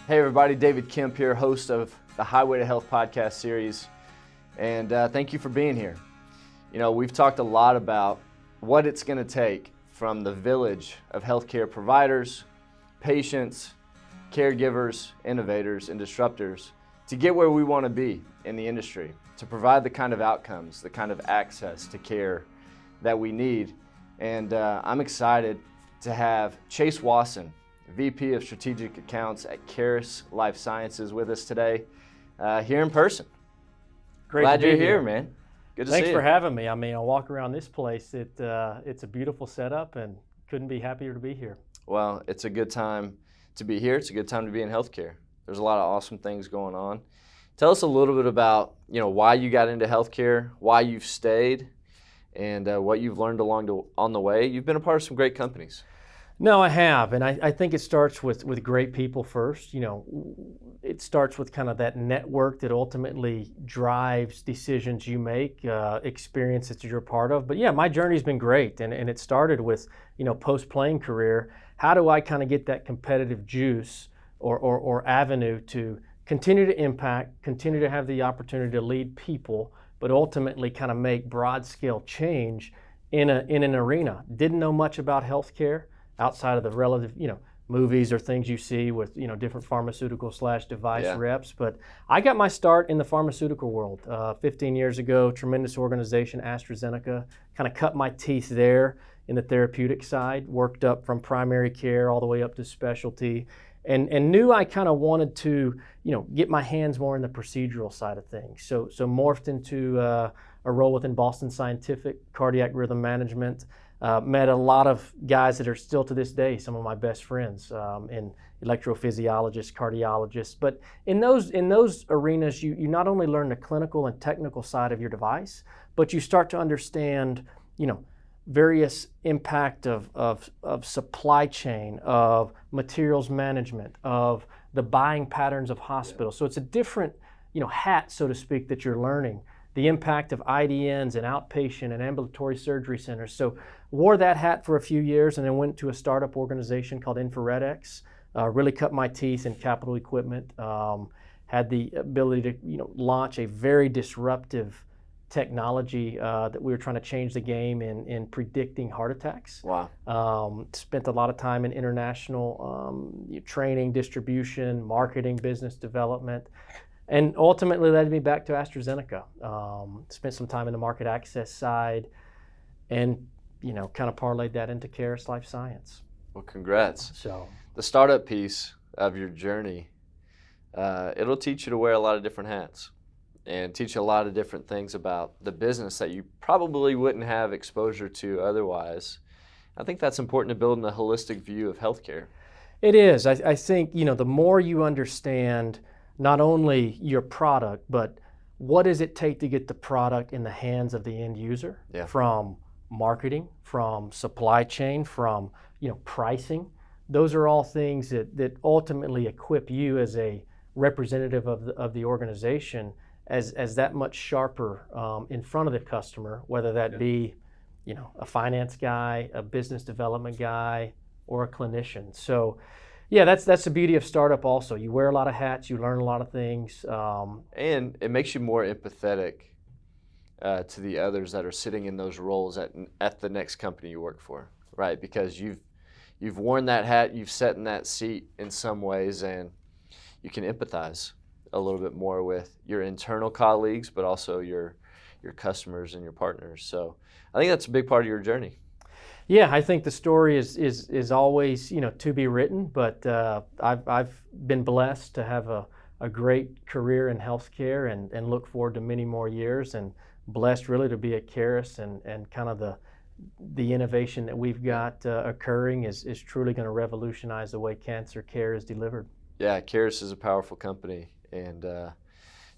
Hey everybody, David Kemp here, host of the Highway to Health podcast series, and thank you for being here. You know, we've talked a lot about what it's going to take from the village of healthcare providers, patients, caregivers, innovators, and disruptors to get where we want to be in the industry, to provide the kind of outcomes, the kind of access to care that we need. And I'm excited to have Chase Wasson, VP of Strategic Accounts at Caris Life Sciences, with us today here in person. Glad you're here, man. Good to see you. Thanks for having me. I mean, I walk around this place. It's a beautiful setup, and couldn't be happier to be here. Well, it's a good time to be here. It's a good time to be in healthcare. There's a lot of awesome things going on. Tell us a little bit about, why you got into healthcare, why you've stayed, and what you've learned on the way. You've been a part of some great companies. No, I have, and I think it starts with great people first. It starts with kind of that network that ultimately drives decisions you make, experience that you're a part of. But yeah, my journey's been great, and it started with, post-playing career. How do I kind of get that competitive juice or avenue to continue to impact, continue to have the opportunity to lead people, but ultimately kind of make broad-scale change in an arena? Didn't know much about healthcare outside of the relative, movies or things you see with, different pharmaceutical/device reps. But I got my start in the pharmaceutical world 15 years ago, tremendous organization, AstraZeneca, kind of cut my teeth there in the therapeutic side, worked up from primary care all the way up to specialty, and knew I kind of wanted to, get my hands more in the procedural side of things. So morphed into a role within Boston Scientific, cardiac rhythm management. Met a lot of guys that are still to this day some of my best friends, in electrophysiologists, cardiologists. But in those arenas, you not only learn the clinical and technical side of your device, but you start to understand, various impact of supply chain, of materials management, of the buying patterns of hospitals. So it's a different, hat, so to speak, that you're learning. The impact of IDNs and outpatient and ambulatory surgery centers. So wore that hat for a few years and then went to a startup organization called InfraredX. Really cut my teeth in capital equipment. Had the ability to launch a very disruptive technology that we were trying to change the game in predicting heart attacks. Wow. Spent a lot of time in international training, distribution, marketing, business development. And ultimately led me back to AstraZeneca. Spent some time in the market access side and, kind of parlayed that into Caris Life Science. Well, congrats. So the startup piece of your journey, it'll teach you to wear a lot of different hats and teach you a lot of different things about the business that you probably wouldn't have exposure to otherwise. I think that's important to building a holistic view of healthcare. It is. I think, the more you understand not only your product, but what does it take to get the product in the hands of the end user? Yeah. From marketing, from supply chain, from pricing. Those are all things that ultimately equip you as a representative of the organization as that much sharper in front of the customer, whether that be a finance guy, a business development guy, or a clinician. So yeah, that's the beauty of startup also. You wear a lot of hats, you learn a lot of things. And it makes you more empathetic to the others that are sitting in those roles at the next company you work for, right? Because you've worn that hat, you've sat in that seat in some ways, and you can empathize a little bit more with your internal colleagues, but also your customers and your partners. So I think that's a big part of your journey. Yeah, I think the story is always to be written, but I've been blessed to have a great career in healthcare and look forward to many more years, and blessed really to be at Caris and kind of the innovation that we've got occurring is truly going to revolutionize the way cancer care is delivered. Yeah, Caris is a powerful company and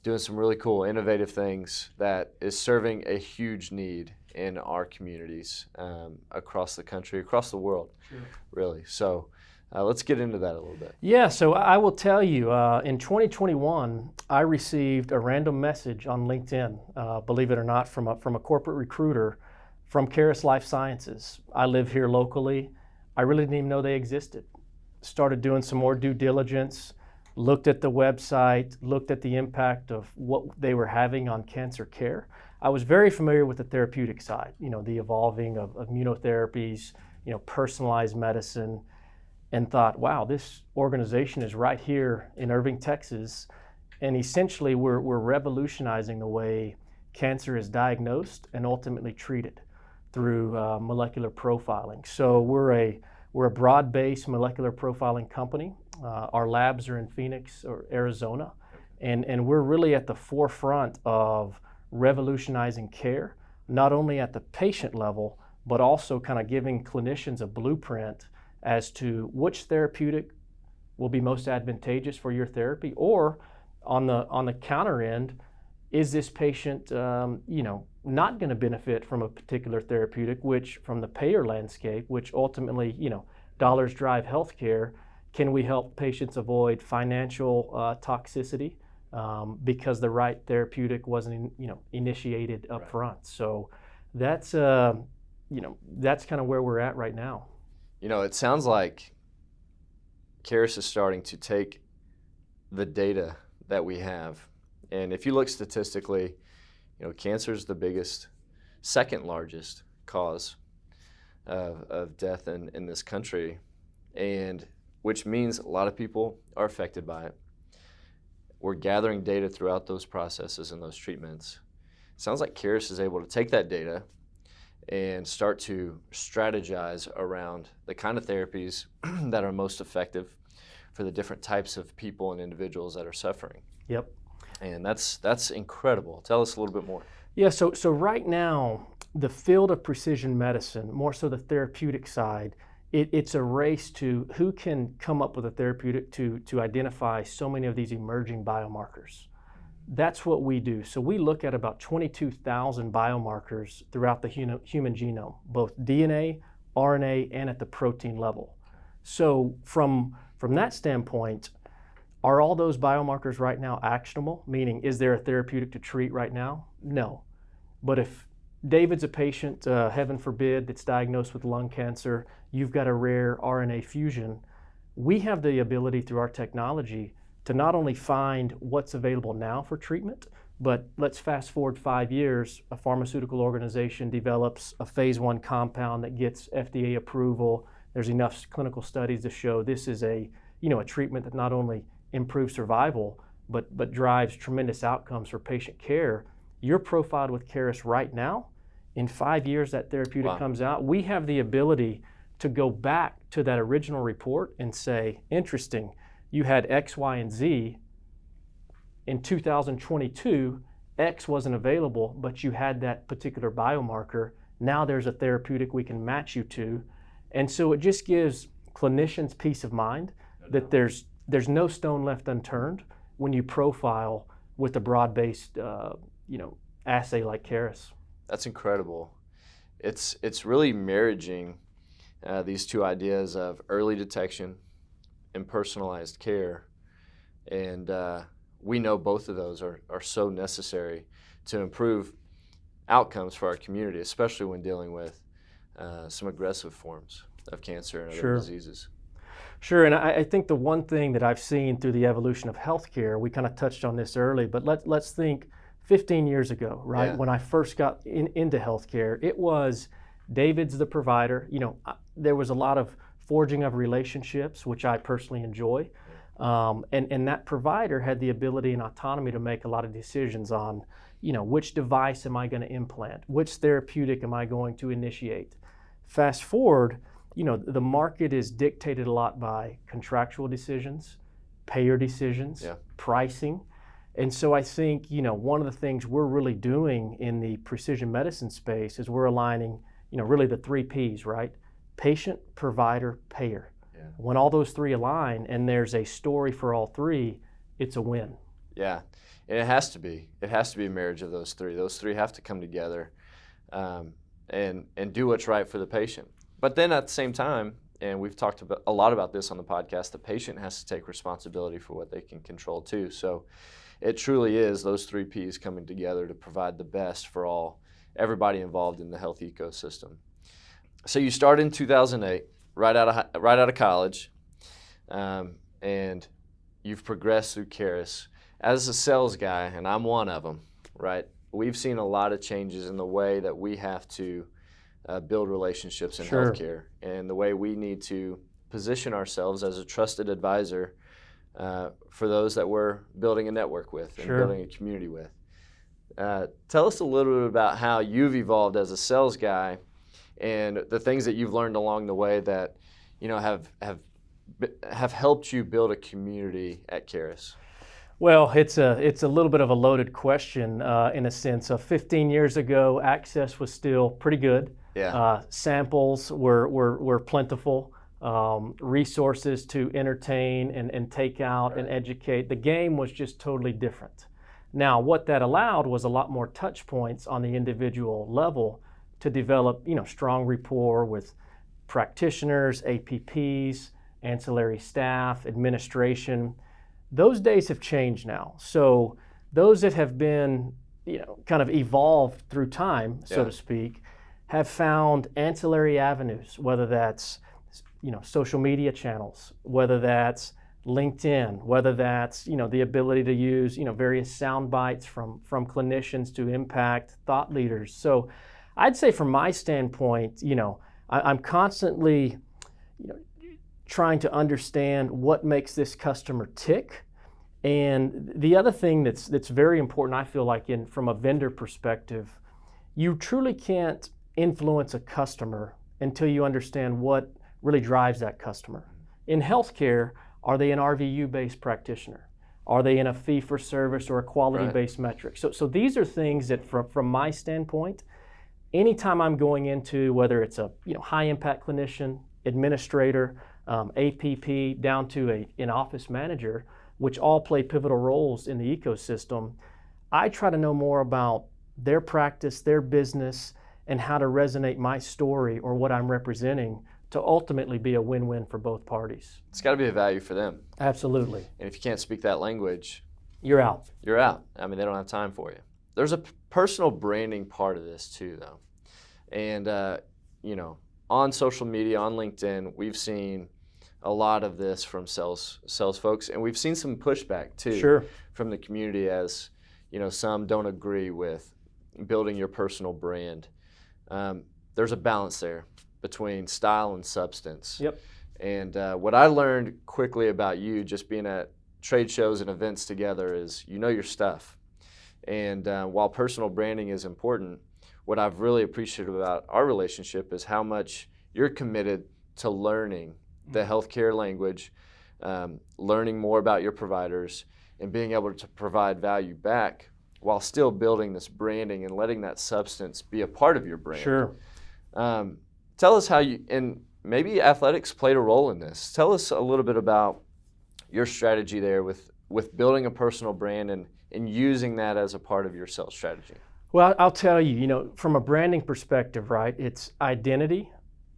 doing some really cool, innovative things that is serving a huge need in our communities across the country, across the world, really. So let's get into that a little bit. Yeah, so I will tell you, in 2021, I received a random message on LinkedIn, believe it or not, from a corporate recruiter from Caris Life Sciences. I live here locally. I really didn't even know they existed. Started doing some more due diligence, looked at the website, looked at the impact of what they were having on cancer care. I was very familiar with the therapeutic side, the evolving of immunotherapies, personalized medicine, and thought, wow, this organization is right here in Irving, Texas, and essentially we're revolutionizing the way cancer is diagnosed and ultimately treated through molecular profiling. So we're a broad-based molecular profiling company. Our labs are in Phoenix or Arizona, and we're really at the forefront of revolutionizing care, not only at the patient level, but also kind of giving clinicians a blueprint as to which therapeutic will be most advantageous for your therapy, or on the counter end, is this patient not going to benefit from a particular therapeutic, which from the payer landscape, which ultimately dollars drive healthcare, can we help patients avoid financial toxicity because the right therapeutic wasn't initiated up front. So that's kind of where we're at right now. It sounds like Caris is starting to take the data that we have, and if you look statistically, cancer is the biggest, second largest cause of death in this country, and which means a lot of people are affected by it. We're gathering data throughout those processes and those treatments. It sounds like Caris is able to take that data and start to strategize around the kind of therapies that are most effective for the different types of people and individuals that are suffering. Yep. And that's incredible. Tell us a little bit more. Yeah, so right now, the field of precision medicine, more so the therapeutic side, it's a race to who can come up with a therapeutic to identify so many of these emerging biomarkers. That's what we do. So we look at about 22,000 biomarkers throughout the human genome, both DNA, RNA, and at the protein level. So from that standpoint, are all those biomarkers right now actionable? Meaning, is there a therapeutic to treat right now? No. But if David's a patient, heaven forbid, that's diagnosed with lung cancer, you've got a rare RNA fusion, we have the ability through our technology to not only find what's available now for treatment, but let's fast forward 5 years, a pharmaceutical organization develops a phase 1 compound that gets FDA approval. There's enough clinical studies to show this is a treatment that not only improves survival, but drives tremendous outcomes for patient care. You're profiled with Caris right now. In 5 years, that therapeutic comes out. We have the ability to go back to that original report and say, interesting, you had X, Y, and Z. In 2022, X wasn't available, but you had that particular biomarker. Now there's a therapeutic we can match you to. And so it just gives clinicians peace of mind that there's no stone left unturned when you profile with a broad-based assay like Caris. That's incredible. It's really marrying these two ideas of early detection and personalized care, and we know both of those are so necessary to improve outcomes for our community, especially when dealing with some aggressive forms of cancer and other diseases. Sure, and I think the one thing that I've seen through the evolution of healthcare, we kind of touched on this early, but let's think 15 years ago, right? Yeah. When I first got into healthcare, it was David's the provider. There was a lot of forging of relationships, which I personally enjoy. And that provider had the ability and autonomy to make a lot of decisions on, which device am I going to implant? Which therapeutic am I going to initiate? Fast forward, the market is dictated a lot by contractual decisions, payer decisions, pricing. And so I think, one of the things we're really doing in the precision medicine space is we're aligning, really the 3 Ps, right? Patient, provider, payer. Yeah. When all those 3 align and there's a story for all 3, it's a win. Yeah, and it has to be. It has to be a marriage of those 3. Those 3 have to come together and do what's right for the patient. But then at the same time, and we've talked a lot about this on the podcast, the patient has to take responsibility for what they can control too. So it truly is those 3 Ps coming together to provide the best for everybody involved in the health ecosystem. So you started in 2008, right out of college, and you've progressed through Caris. As a sales guy, and I'm one of them, right? We've seen a lot of changes in the way that we have to build relationships in healthcare, and the way we need to position ourselves as a trusted advisor for those that we're building a network with and building a community with. Tell us a little bit about how you've evolved as a sales guy and the things that you've learned along the way that have helped you build a community at Caris. Well, it's a little bit of a loaded question in a sense. 15 years ago, access was still pretty good. Yeah. Samples were plentiful. Resources to entertain and take out and educate. The game was just totally different. Now, what that allowed was a lot more touch points on the individual level to develop, strong rapport with practitioners, APPs, ancillary staff, administration. Those days have changed now. So those that have been, kind of evolved through time, so to speak, have found ancillary avenues, whether that's, social media channels, whether that's LinkedIn, whether that's, the ability to use, various sound bites from clinicians to impact thought leaders. So I'd say from my standpoint, I'm constantly, trying to understand what makes this customer tick. And the other thing that's very important, I feel like, from a vendor perspective, you truly can't influence a customer until you understand what really drives that customer. In healthcare, are they an RVU-based practitioner? Are they in a fee-for-service or a quality-based metric? So these are things that, from my standpoint, anytime I'm going into, whether it's a high-impact clinician, administrator, APP, down to an office manager, which all play pivotal roles in the ecosystem, I try to know more about their practice, their business, and how to resonate my story or what I'm representing to ultimately be a win-win for both parties. It's got to be a value for them. Absolutely. And if you can't speak that langue, you're out. You're out. I mean, they don't have time for you. There's a personal branding part of this too, though. And, on social media, on LinkedIn, we've seen a lot of this from sales folks, and we've seen some pushback too from the community as, some don't agree with building your personal brand. There's a balance there between style and substance. Yep. And what I learned quickly about you, just being at trade shows and events together, is your stuff. And while personal branding is important, what I've really appreciated about our relationship is how much you're committed to learning the healthcare language, learning more about your providers, and being able to provide value back while still building this branding and letting that substance be a part of your brand. Sure. Tell us how and maybe athletics played a role in this. Tell us a little bit about your strategy there with building a personal brand and using that as a part of your sales strategy. Well, I'll tell you, from a branding perspective, right, it's identity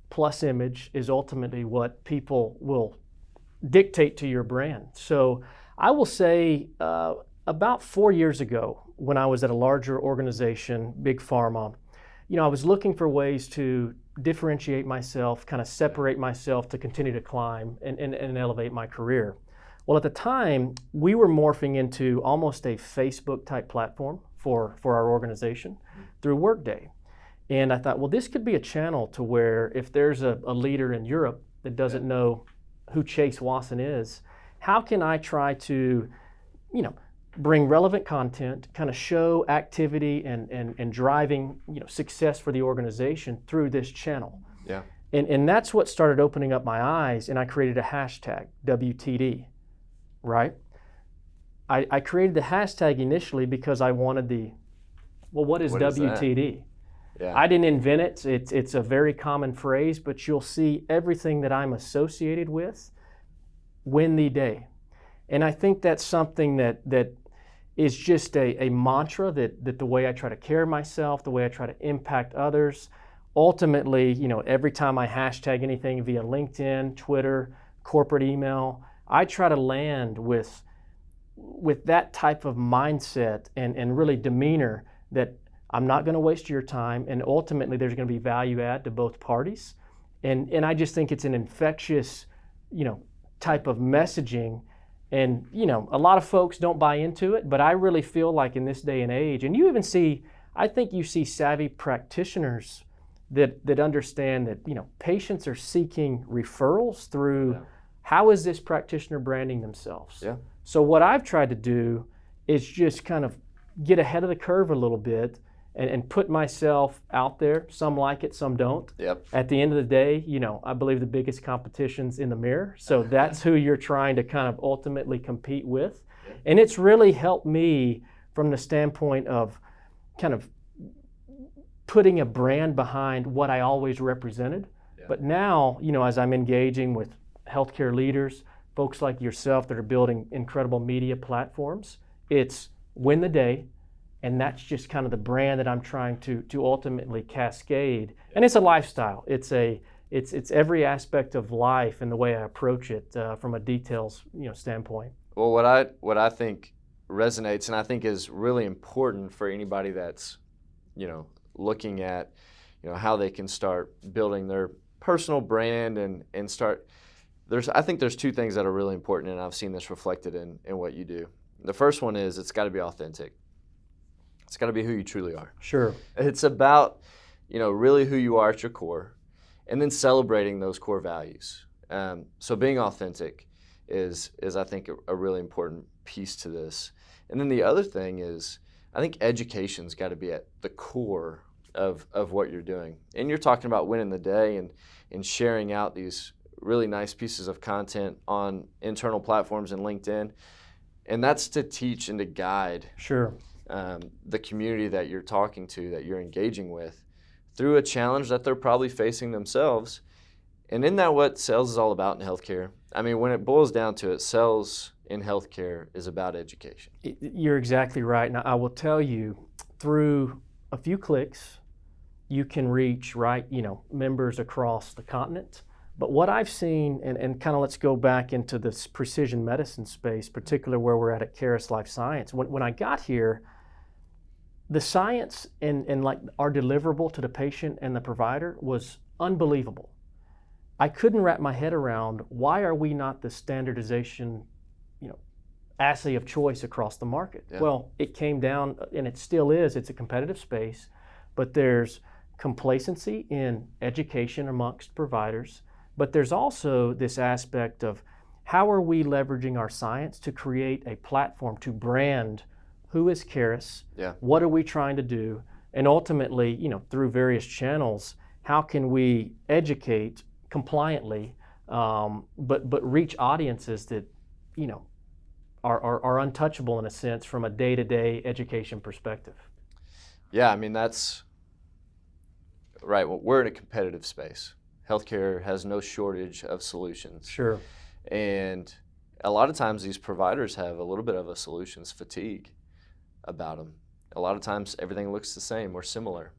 plus image is ultimately what people will dictate to your brand. So I will say about 4 years ago, when I was at a larger organization, big pharma, I was looking for ways to differentiate myself, kind of separate myself to continue to climb and elevate my career. Well, at the time, we were morphing into almost a Facebook type platform for our organization through Workday. And I thought, well, this could be a channel to where if there's a leader in Europe that doesn't know who Chase Wasson is, how can I try to, bring relevant content, kind of show activity and driving, success for the organization through this channel. Yeah. And that's what started opening up my eyes, and I created a hashtag, WTD, right? I created the hashtag initially because I wanted what is WTD? Yeah. I didn't invent it. It's a very common phrase, but you'll see everything that I'm associated with, win the day. And I think that's something that is just a mantra that the way I try to carry myself, the way I try to impact others. Ultimately, every time I hashtag anything via LinkedIn, Twitter, corporate email, I try to land with that type of mindset and really demeanor that I'm not going to waste your time, and ultimately there's going to be value add to both parties. And I just think it's an infectious, type of messaging And, a lot of folks don't buy into it, but I really feel like in this day and age, and you even see, I think you see savvy practitioners that understand that, patients are seeking referrals through how is this practitioner branding themselves. Yeah. So what I've tried to do is just kind of get ahead of the curve a little bit and put myself out there. Some like it, some don't. Yep. At the end of the day, I believe the biggest competition's in the mirror. So that's who you're trying to kind of ultimately compete with. Yeah. And it's really helped me from the standpoint of kind of putting a brand behind what I always represented. Yeah. But now, as I'm engaging with healthcare leaders, folks like yourself that are building incredible media platforms, it's win the day. And that's just kind of the brand that I'm trying to ultimately cascade. And it's a lifestyle. It's every aspect of life and the way I approach it from a details standpoint. Well, what I think resonates and I think is really important for anybody that's looking at how they can start building their personal brand and start. I think there's two things that are really important, and I've seen this reflected in what you do. The first one is it's got to be authentic. It's got to be who you truly are. Sure. It's about, really who you are at your core, and then celebrating those core values. So being authentic is I think a really important piece to this. And then the other thing is, I think education's got to be at the core of what you're doing. And you're talking about winning the day and sharing out these really nice pieces of content on internal platforms and LinkedIn. And that's to teach and to guide. Sure. The community that you're talking to, that you're engaging with, through a challenge that they're probably facing themselves. And isn't that what sales is all about in healthcare? I mean, when it boils down to it, sales in healthcare is about education. You're exactly right. Now, I will tell you, through a few clicks, you can reach, members across the continent. But what I've seen, and kind of let's go back into this precision medicine space, particularly where we're at Caris Life Science. When I got here, the science and like our deliverable to the patient and the provider was unbelievable. I couldn't wrap my head around why are we not the standardization, assay of choice across the market. Yeah. Well, it came down, and it still is, it's a competitive space, but there's complacency in education amongst providers, but there's also this aspect of how are we leveraging our science to create a platform to brand who is Caris, what are we trying to do, and ultimately, through various channels, how can we educate compliantly, but reach audiences that, are untouchable in a sense from a day-to-day education perspective. Yeah, I mean, that's right. Well, we're in a competitive space. Healthcare has no shortage of solutions. Sure. And a lot of times these providers have a little bit of a solutions fatigue about them. A lot of times everything looks the same or similar.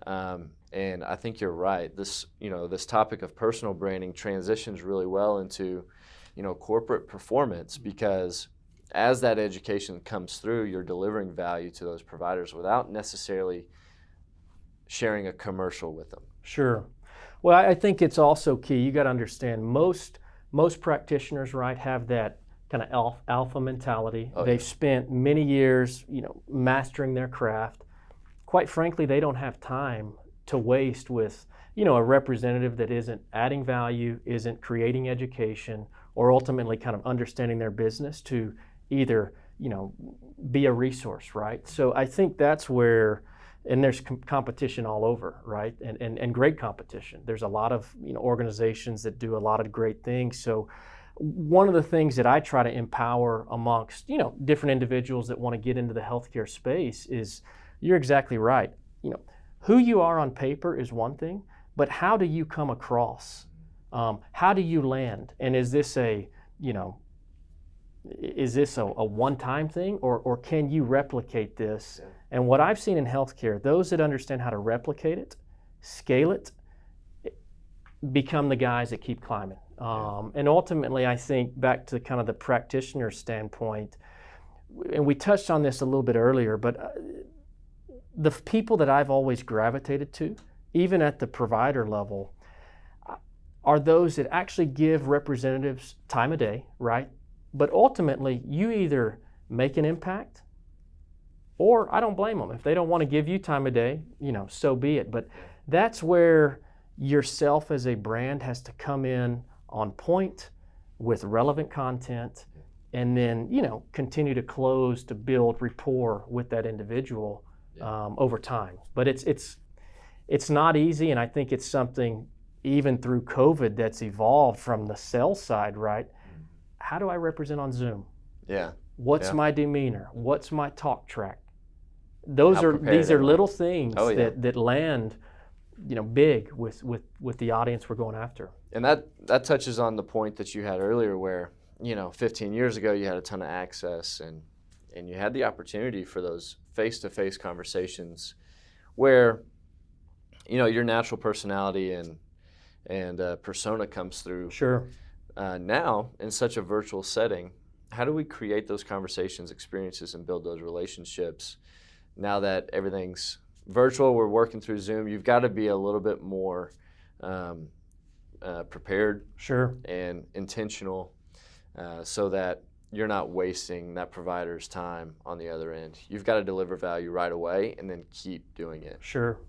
And I think you're right. This topic of personal branding transitions really well into, corporate performance, because as that education comes through, you're delivering value to those providers without necessarily sharing a commercial with them. Sure. Well, I think it's also key. You got to understand most practitioners, have that kind of alpha mentality. They've spent many years, mastering their craft. Quite frankly, they don't have time to waste with, a representative that isn't adding value, isn't creating education, or ultimately kind of understanding their business to either, be a resource, right? So I think that's where, and there's competition all over, right? And great competition. There's a lot of organizations that do a lot of great things. So one of the things that I try to empower amongst different individuals that want to get into the healthcare space is, you're exactly right. Who you are on paper is one thing, but how do you come across? How do you land? And is this a one-time thing, or can you replicate this? Yeah. And what I've seen in healthcare, those that understand how to replicate it, scale it, become the guys that keep climbing. And ultimately, I think back to kind of the practitioner standpoint, and we touched on this a little bit earlier, but the people that I've always gravitated to, even at the provider level, are those that actually give representatives time of day, right? But ultimately, you either make an impact, or I don't blame them. If they don't want to give you time of day, so be it. But that's where yourself as a brand has to come in on point with relevant content, and then, continue to close to build rapport with that individual over time. But it's not easy, and I think it's something even through COVID that's evolved from the sales side, right? How do I represent on Zoom? Yeah. What's my demeanor? What's my talk track? These are little things that land, big with the audience we're going after. And that touches on the point that you had earlier where, 15 years ago you had a ton of access and you had the opportunity for those face-to-face conversations where, your natural personality and persona comes through. Sure. Now, in such a virtual setting, how do we create those conversations, experiences, and build those relationships? Now that everything's virtual, we're working through Zoom, you've got to be a little bit more prepared, sure, and intentional, so that you're not wasting that provider's time on the other end. You've got to deliver value right away and then keep doing it. Sure.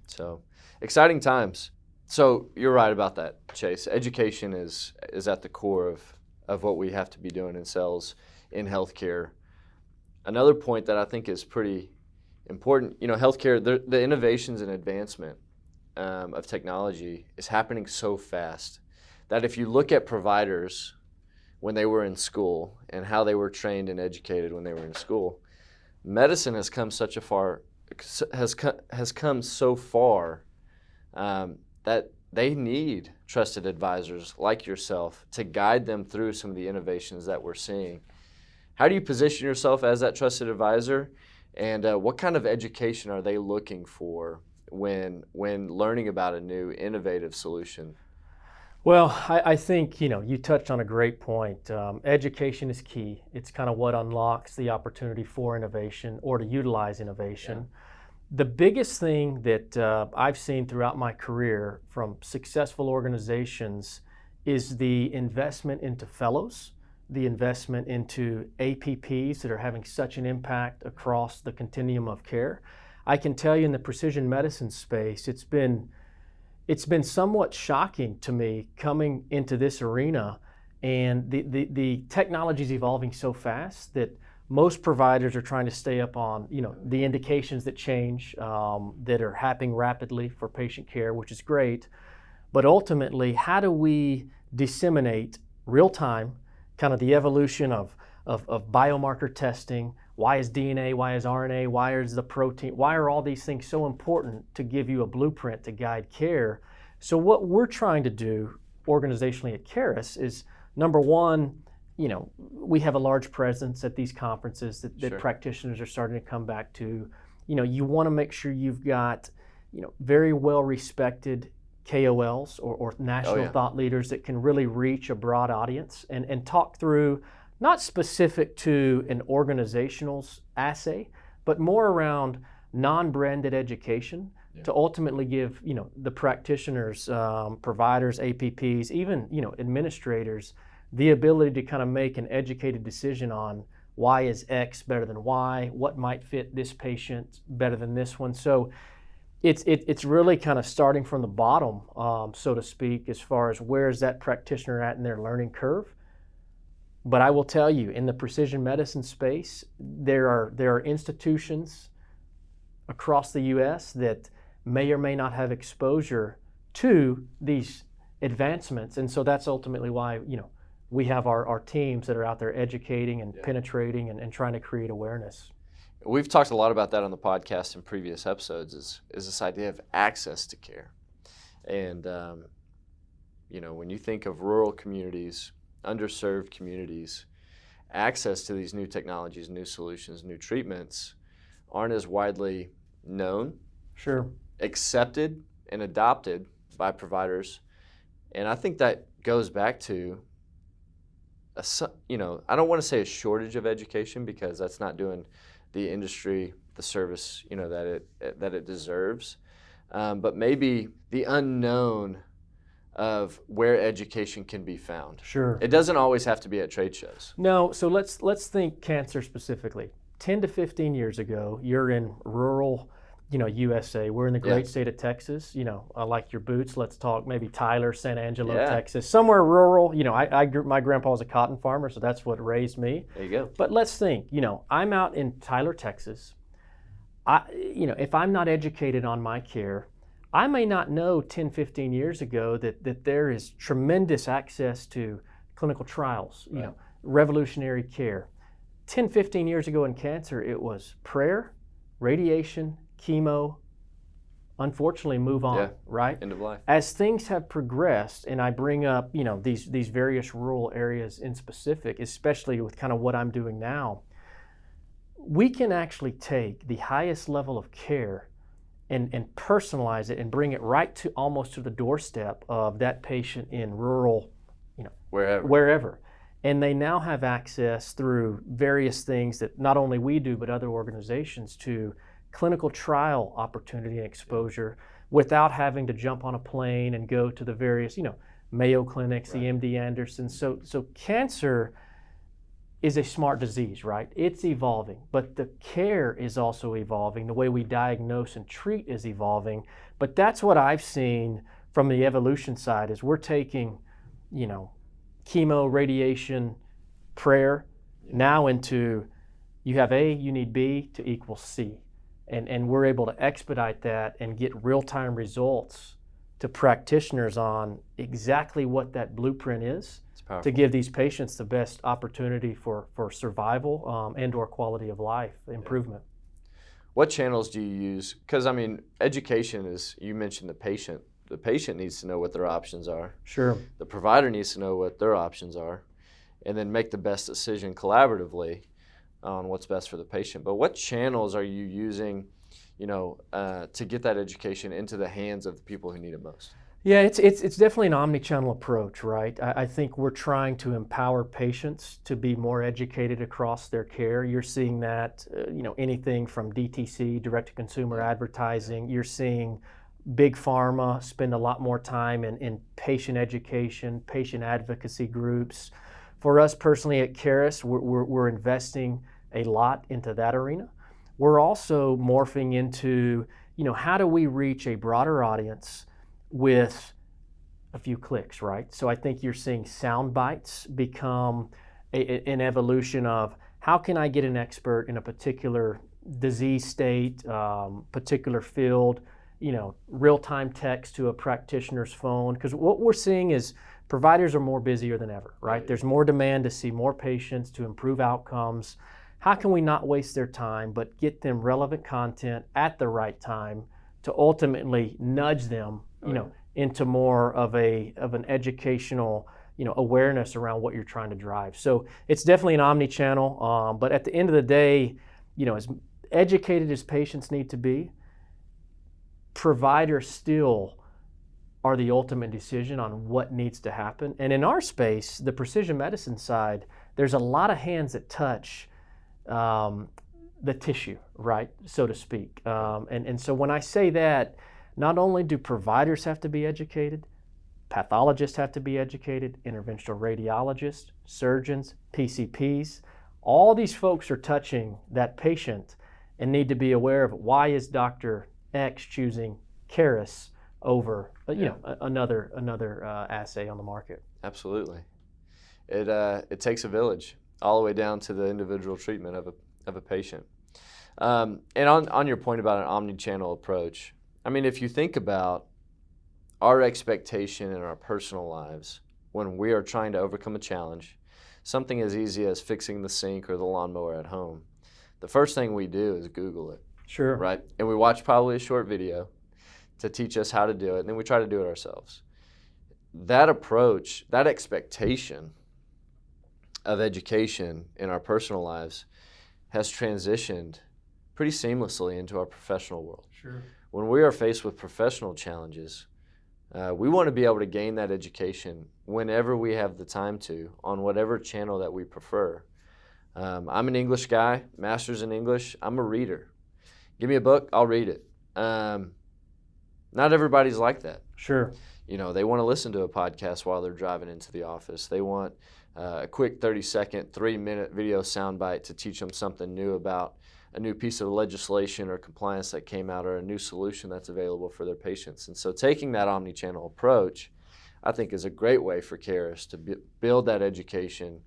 So, exciting times. So you're right about that, Chase. Education is at the core of what we have to be doing in sales in healthcare. Another point that I think is pretty important, healthcare, the innovations and advancement of technology is happening so fast that if you look at providers when they were in school and how they were trained and educated when they were in school, medicine has come so far that they need trusted advisors like yourself to guide them through some of the innovations that we're seeing. How do you position yourself as that trusted advisor, and what kind of education are they looking for when learning about a new innovative solution? Well, I think, you touched on a great point. Education is key. It's kind of what unlocks the opportunity for innovation or to utilize innovation. Yeah. The biggest thing that I've seen throughout my career from successful organizations is the investment into fellows, the investment into APPs that are having such an impact across the continuum of care. I can tell you in the precision medicine space, it's been somewhat shocking to me coming into this arena, and the technology is evolving so fast that most providers are trying to stay up on, the indications that change, that are happening rapidly for patient care, which is great. But ultimately, how do we disseminate real time, kind of the evolution of biomarker testing? Why is DNA, why is RNA, why is the protein, why are all these things so important to give you a blueprint to guide care? So what we're trying to do organizationally at Caris is, number one, we have a large presence at these conferences that Sure. practitioners are starting to come back to. You want to make sure you've got, very well respected KOLs or national thought leaders that can really reach a broad audience and talk through, not specific to an organizational's assay, but more around non-branded education to ultimately give, the practitioners, providers, APPs, even, administrators, the ability to kind of make an educated decision on why is X better than Y, what might fit this patient better than this one. So it's really kind of starting from the bottom, so to speak, as far as where is that practitioner at in their learning curve. But I will tell you, in the precision medicine space, there are institutions across the U.S. that may or may not have exposure to these advancements, and so that's ultimately why we have our teams that are out there educating and penetrating and trying to create awareness. We've talked a lot about that on the podcast in previous episodes, is this idea of access to care. And, when you think of rural communities, underserved communities, access to these new technologies, new solutions, new treatments aren't as widely known, sure, accepted, and adopted by providers. And I think that goes back to I don't want to say a shortage of education, because that's not doing the industry the service that it deserves, but maybe the unknown of where education can be found? Sure. It doesn't always have to be at trade shows. No, so let's think cancer specifically. 10 to 15 years ago, you're in rural, USA. We're in the great state of Texas. I like your boots. Let's talk maybe Tyler, San Angelo, Texas, somewhere rural. My grandpa was a cotton farmer, so that's what raised me. There you go. But let's think, I'm out in Tyler, Texas. If I'm not educated on my care, I may not know 10, 15 years ago that there is tremendous access to clinical trials, revolutionary care. 10, 15 years ago in cancer, it was prayer, radiation, chemo, unfortunately move on, right? End of life. As things have progressed, and I bring up, these various rural areas in specific, especially with kind of what I'm doing now, we can actually take the highest level of care and personalize it and bring it right to almost to the doorstep of that patient in rural, wherever. And they now have access through various things that not only we do, but other organizations to clinical trial opportunity and exposure without having to jump on a plane and go to the various, Mayo clinics, the MD Anderson. So cancer is a smart disease, right? It's evolving, but the care is also evolving. The way we diagnose and treat is evolving. But that's what I've seen from the evolution side is we're taking, chemo, radiation, prayer, now into you have A, you need B to equal C. And we're able to expedite that and get real-time results to practitioners on exactly what that blueprint is to give these patients the best opportunity for survival and or quality of life improvement. What channels do you use? Because, education is, you mentioned the patient. The patient needs to know what their options are. Sure. The provider needs to know what their options are and then make the best decision collaboratively on what's best for the patient. But what channels are you using, to get that education into the hands of the people who need it most? Yeah, it's definitely an omni-channel approach, right? I think we're trying to empower patients to be more educated across their care. You're seeing that, anything from DTC, direct-to-consumer advertising. You're seeing big pharma spend a lot more time in patient education, patient advocacy groups. For us personally at Caris, we're investing a lot into that arena. We're also morphing into, how do we reach a broader audience with a few clicks, right? So I think you're seeing sound bites become an evolution of how can I get an expert in a particular disease state, particular field, real-time text to a practitioner's phone. Because what we're seeing is providers are more busier than ever, right? There's more demand to see more patients, to improve outcomes. How can we not waste their time, but get them relevant content at the right time to ultimately nudge them, into more of an educational, awareness around what you're trying to drive. So it's definitely an omni-channel, but at the end of the day, as educated as patients need to be, providers still are the ultimate decision on what needs to happen. And in our space, the precision medicine side, there's a lot of hands that touch the tissue, right, so to speak. And so when I say that, not only do providers have to be educated, pathologists have to be educated, interventional radiologists, surgeons, PCPs, all these folks are touching that patient and need to be aware of why is Dr. X choosing Caris over another assay on the market. Absolutely. It takes a village all the way down to the individual treatment of a patient. And on your point about an omni-channel approach, if you think about our expectation in our personal lives when we are trying to overcome a challenge, something as easy as fixing the sink or the lawnmower at home, the first thing we do is Google it. Sure. Right? And we watch probably a short video to teach us how to do it, and then we try to do it ourselves. That approach, that expectation of education in our personal lives has transitioned pretty seamlessly into our professional world. Sure. When we are faced with professional challenges, we want to be able to gain that education whenever we have the time to, on whatever channel that we prefer. I'm an English guy, master's in English. I'm a reader. Give me a book, I'll read it. Not everybody's like that. Sure. they want to listen to a podcast while they're driving into the office. They want a quick 30-second, 3-minute video soundbite to teach them something new about a new piece of legislation or compliance that came out or a new solution that's available for their patients. And so taking that omni-channel approach, I think, is a great way for Caris to build that education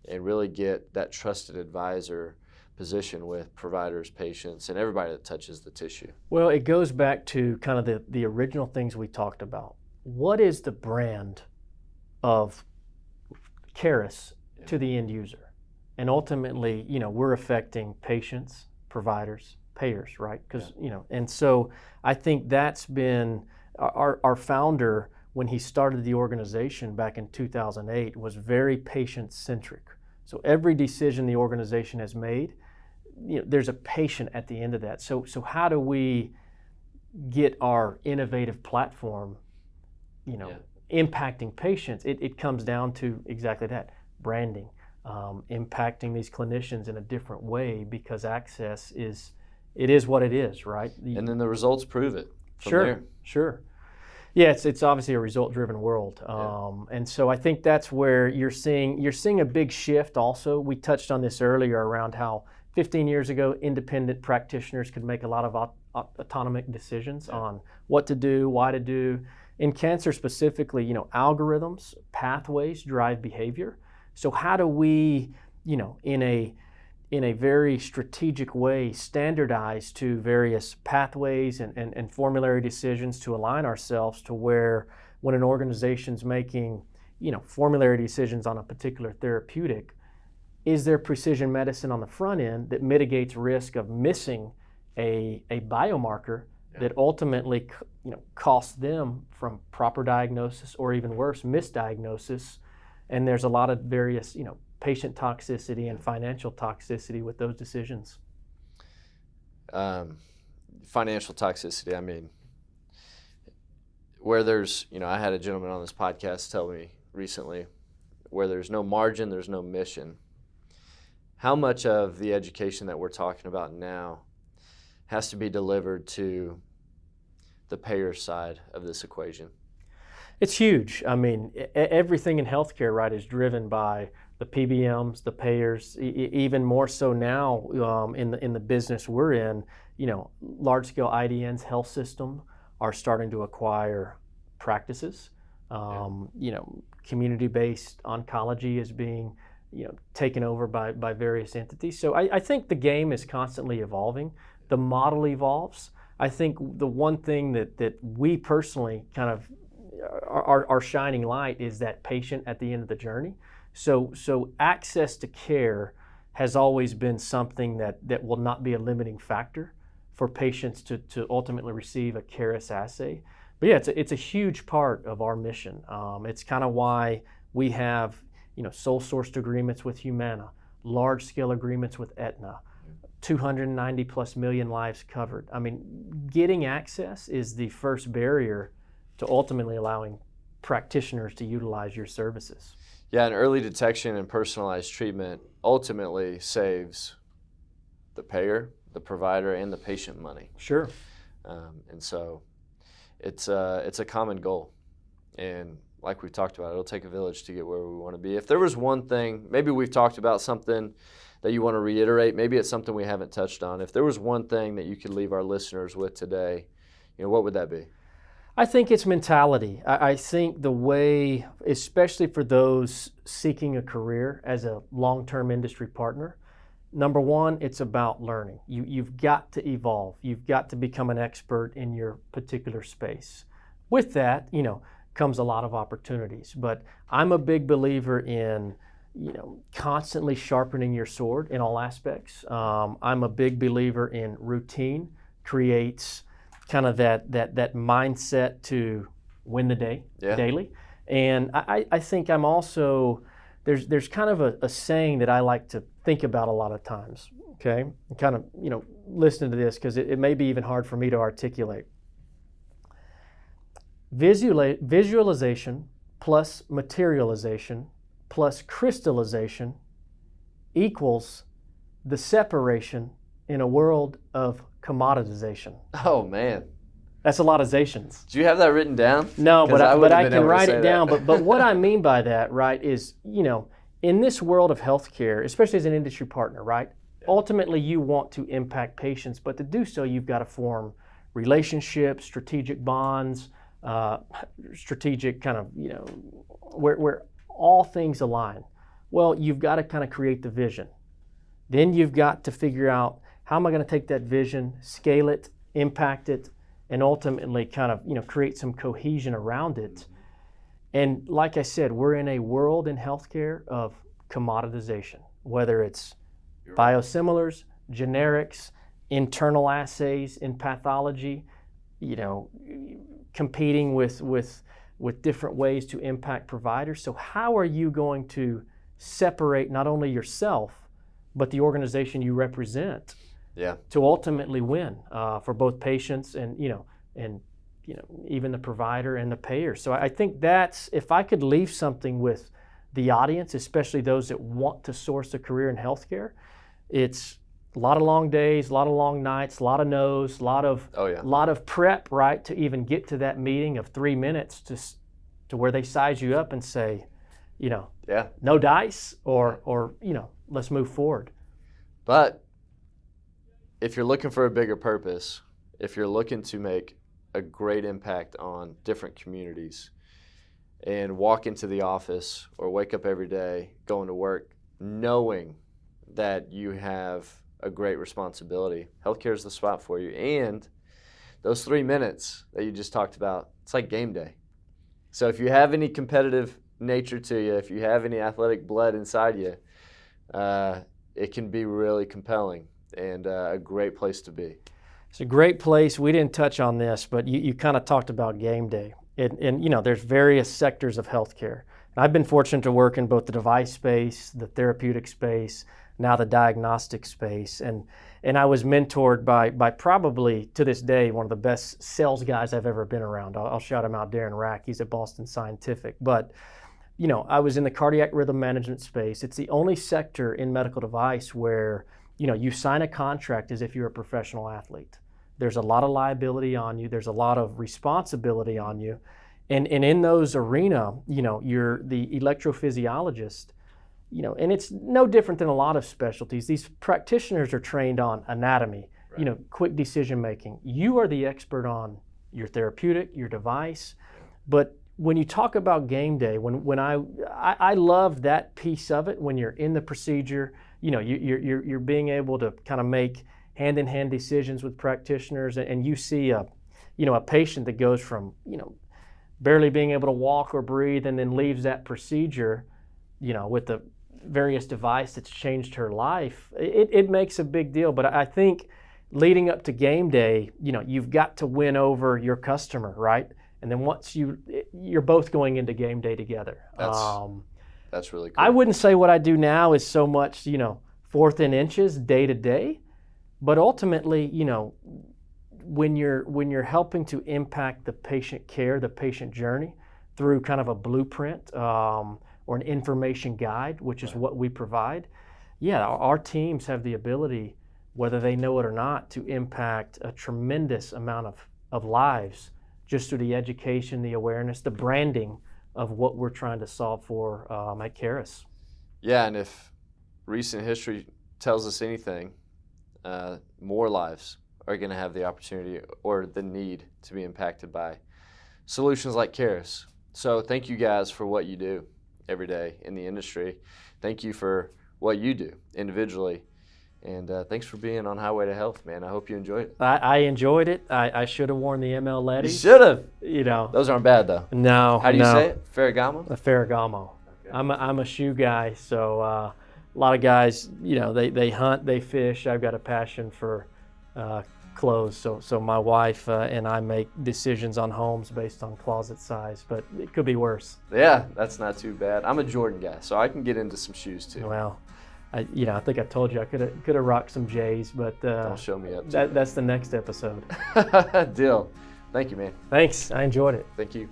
and really get that trusted advisor position with providers, patients, and everybody that touches the tissue. Well, it goes back to kind of the original things we talked about. What is the brand of Caris to the end user? And ultimately, we're affecting patients, providers, payers, right? Because, and so I think that's been our founder, when he started the organization back in 2008, was very patient-centric. So every decision the organization has made, there's a patient at the end of that. So how do we get our innovative platform, impacting patients? It comes down to exactly that, branding, impacting these clinicians in a different way, because access is what it is, right? And then the results prove it from there. Sure. Yeah, it's obviously a result-driven world, and so I think that's where you're seeing a big shift. Also, we touched on this earlier around how 15 years ago, independent practitioners could make a lot of autonomic decisions on what to do, why to do. In cancer specifically, algorithms, pathways drive behavior. So how do we, in a very strategic way, standardize to various pathways and formulary decisions to align ourselves to where, when an organization's making, formulary decisions on a particular therapeutic, is there precision medicine on the front end that mitigates risk of missing a biomarker that ultimately, costs them from proper diagnosis or, even worse, misdiagnosis? And there's a lot of various, patient toxicity and financial toxicity with those decisions. Financial toxicity, I mean, where there's, I had a gentleman on this podcast tell me recently, where there's no margin, there's no mission. How much of the education that we're talking about now has to be delivered to the payer side of this equation? It's huge. I mean, everything in healthcare, right, is driven by the PBMs, the payers. Even more so now in the business we're in, large-scale IDNs, health system are starting to acquire practices. Community-based oncology is being taken over by various entities. So I think the game is constantly evolving. The model evolves. I think the one thing that we personally kind of our shining light is that patient at the end of the journey. So access to care has always been something that will not be a limiting factor for patients to ultimately receive a Caris assay. But yeah, it's a huge part of our mission. It's kind of why we have sole sourced agreements with Humana, large scale agreements with Aetna, 290 plus million lives covered. I mean, getting access is the first barrier to ultimately allowing practitioners to utilize your services. Yeah, and early detection and personalized treatment ultimately saves the payer, the provider, and the patient money. Sure. And so it's a common goal. And like we've talked about, it'll take a village to get where we want to be. If there was one thing, maybe we've talked about something that you want to reiterate, maybe it's something we haven't touched on. If there was one thing that you could leave our listeners with today, what would that be? I think it's mentality. I think the way, especially for those seeking a career as a long-term industry partner, number one, it's about learning. You've got to evolve. You've got to become an expert in your particular space. With that, comes a lot of opportunities. But I'm a big believer in, constantly sharpening your sword in all aspects. I'm a big believer in routine creates kind of that mindset to win the day daily. And I think I'm also, there's kind of a saying that I like to think about a lot of times, okay? And kind of, listen to this because it may be even hard for me to articulate. Visualization plus materialization plus crystallization equals the separation in a world of commoditization. Oh, man. That's a lot of zations. Do you have that written down? No, but I can write it down. That. But what I mean by that, right, is, in this world of healthcare, especially as an industry partner, right, ultimately you want to impact patients, but to do so, you've got to form relationships, strategic bonds, strategic kind of, where all things align. Well, you've got to kind of create the vision. Then you've got to figure out, how am I going to take that vision, scale it, impact it, and ultimately kind of, create some cohesion around it. And like I said, we're in a world in healthcare of commoditization, whether it's biosimilars, generics, internal assays in pathology, competing with different ways to impact providers. So how are you going to separate not only yourself, but the organization you represent to ultimately win for both patients and even the provider and the payer? So I think that's, if I could leave something with the audience, especially those that want to source a career in healthcare, it's a lot of long days, a lot of long nights, a lot of no's, a lot of prep, right, to even get to that meeting of 3 minutes to where they size you up and say, no dice, or let's move forward. But if you're looking for a bigger purpose, if you're looking to make a great impact on different communities and walk into the office or wake up every day going to work knowing that you have a great responsibility, healthcare is the spot for you. And those 3 minutes that you just talked about, it's like game day. So if you have any competitive nature to you, if you have any athletic blood inside you, it can be really compelling and a great place to be. It's a great place. We didn't touch on this, but you kind of talked about game day. And there's various sectors of healthcare. And I've been fortunate to work in both the device space, the therapeutic space, now the diagnostic space. And I was mentored by probably, to this day, one of the best sales guys I've ever been around. I'll shout him out, Darren Rack. He's at Boston Scientific. But, I was in the cardiac rhythm management space. It's the only sector in medical device where, you sign a contract as if you're a professional athlete. There's a lot of liability on you. There's a lot of responsibility on you. And in those arena, you're the electrophysiologist, and it's no different than a lot of specialties. These practitioners are trained on anatomy, right, quick decision making. You are the expert on your therapeutic, your device. But when you talk about game day, when I love that piece of it, when you're in the procedure, you're being able to kind of make hand-in-hand decisions with practitioners, and you see a patient that goes from, barely being able to walk or breathe and then leaves that procedure, with the various device that's changed her life. It makes a big deal. But I think leading up to game day, you've got to win over your customer, right? And then once you're both going into game day together. That's really cool. I wouldn't say what I do now is so much, fourth and inches day to day. But ultimately, when you're helping to impact the patient care, the patient journey through kind of a blueprint or an information guide, which is what we provide, our teams have the ability, whether they know it or not, to impact a tremendous amount of lives just through the education, the awareness, the branding of what we're trying to solve for at Caris. Yeah, and if recent history tells us anything, more lives are going to have the opportunity or the need to be impacted by solutions like Caris. So thank you guys for what you do every day in the industry. Thank you for what you do individually. And thanks for being on Highway to Health, man. I hope you enjoyed it. I enjoyed it. I should have worn the ML Letties. You should have. Those aren't bad, though. No. How do you say it? Ferragamo? A Ferragamo. Okay. I'm a shoe guy, so a lot of guys, they hunt, they fish. I've got a passion for clothes, so my wife and I make decisions on homes based on closet size, but it could be worse. Yeah, that's not too bad. I'm a Jordan guy, so I can get into some shoes too. Well, I think I told you I could have rocked some J's, but don't show me up. That's the next episode. Deal. Thank you, man. Thanks. I enjoyed it. Thank you.